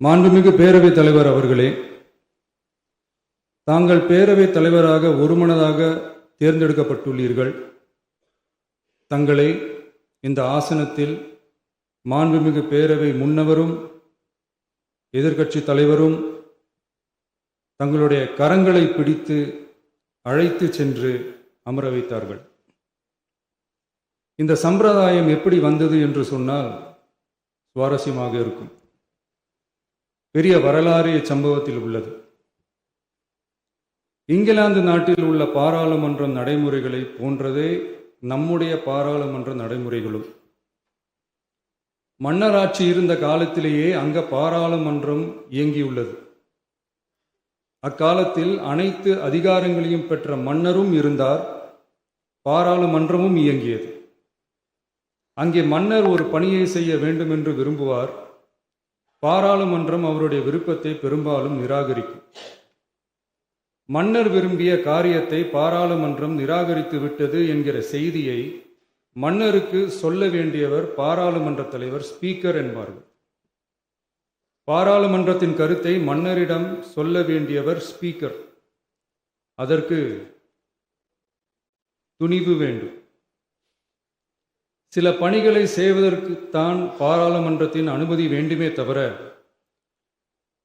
மாண்புமிகு பேரவைத் தலைவர் அவர்களே, தாங்கள் பேரவைத் தலைவராக ஒருமனதாக தேர்ந்தெடுக்கப்பட்டுள்ளீர்கள். தங்களை இந்த ஆசனத்தில் மாண்புமிகு பேரவை முன்னவரும் எதிர்க்கட்சி தலைவரும் தங்களுடைய கரங்களை பிடித்து அழைத்து சென்று அமர வைத்தார்கள். இந்த சம்பிரதாயம் எப்படி வந்தது என்று சொன்னால் சுவாரஸ்யமாக இருக்கும். பெரிய வரலாறு சம்பவத்தில் உள்ளது. இங்கிலாந்து நாட்டில் உள்ள பாராளுமன்ற நடைமுறைகளை போன்றதே நம்முடைய பாராளுமன்ற நடைமுறைகளும். மன்னராட்சி இருந்த காலத்திலேயே அங்க பாராளுமன்றம் இயங்கியுள்ளது. அக்காலத்தில் அனைத்து அதிகாரங்களையும் பெற்ற மன்னரும் இருந்தார், பாராளுமன்றமும் இயங்கியது. அங்கே மன்னர் ஒரு பணியை செய்ய வேண்டும் என்று விரும்புவார். பாராளுமன்றம் அவருடைய விருப்பத்தை பெரும்பாலும் நிராகரிக்கும். மன்னர் விரும்பிய காரியத்தை பாராளுமன்றம் நிராகரித்து விட்டது என்கிற செய்தியை மன்னருக்கு சொல்ல வேண்டியவர் பாராளுமன்ற தலைவர், ஸ்பீக்கர் என்பார்கள். பாராளுமன்றத்தின் கருத்தை மன்னரிடம் சொல்ல வேண்டியவர் ஸ்பீக்கர். அதற்கு துணிவு வேண்டும். சில பணிகளை செய்வதற்குத்தான் பாராளுமன்றத்தின் அனுமதி வேண்டுமே தவிர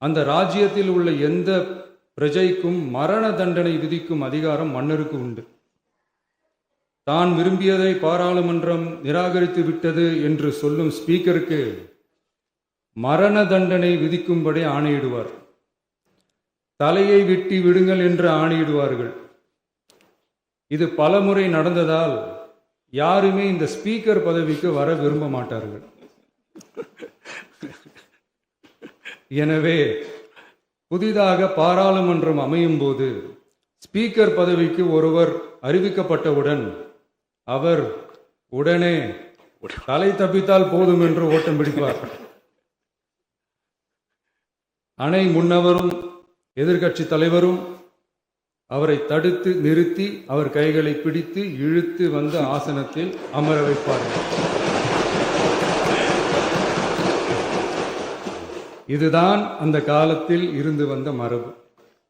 அந்த ராஜ்யத்தில் உள்ள எந்த பிரஜைக்கும் மரண தண்டனை விதிக்கும் அதிகாரம் மன்னருக்கு உண்டு. தான் விரும்பியதை பாராளுமன்றம் நிராகரித்து விட்டது என்று சொல்லும் ஸ்பீக்கருக்கு மரண தண்டனை விதிக்கும்படி ஆணையிடுவார். தலையை வெட்டி விடுங்கள் என்று ஆணையிடுவார்கள். இது பலமுறை நடந்ததால் யாருமே இந்த ஸ்பீக்கர் பதவிக்கு வர விரும்ப மாட்டார்கள். எனவே புதிதாக பாராளுமன்றம் அமையும் போது ஸ்பீக்கர் பதவிக்கு ஒருவர் அறிவிக்கப்பட்டவுடன் அவர் உடனே தலை தப்பித்தால் போதும் என்று ஓட்டம் பிடிப்பார். அணை முன்னவரும் எதிர்க்கட்சி தலைவரும் அவரை தடுத்து நிறுத்தி அவர் கைகளை பிடித்து இழுத்து வந்த ஆசனத்தில் அமர வைப்பார்கள். இதுதான் அந்த காலத்தில் இருந்து வந்த மரபு.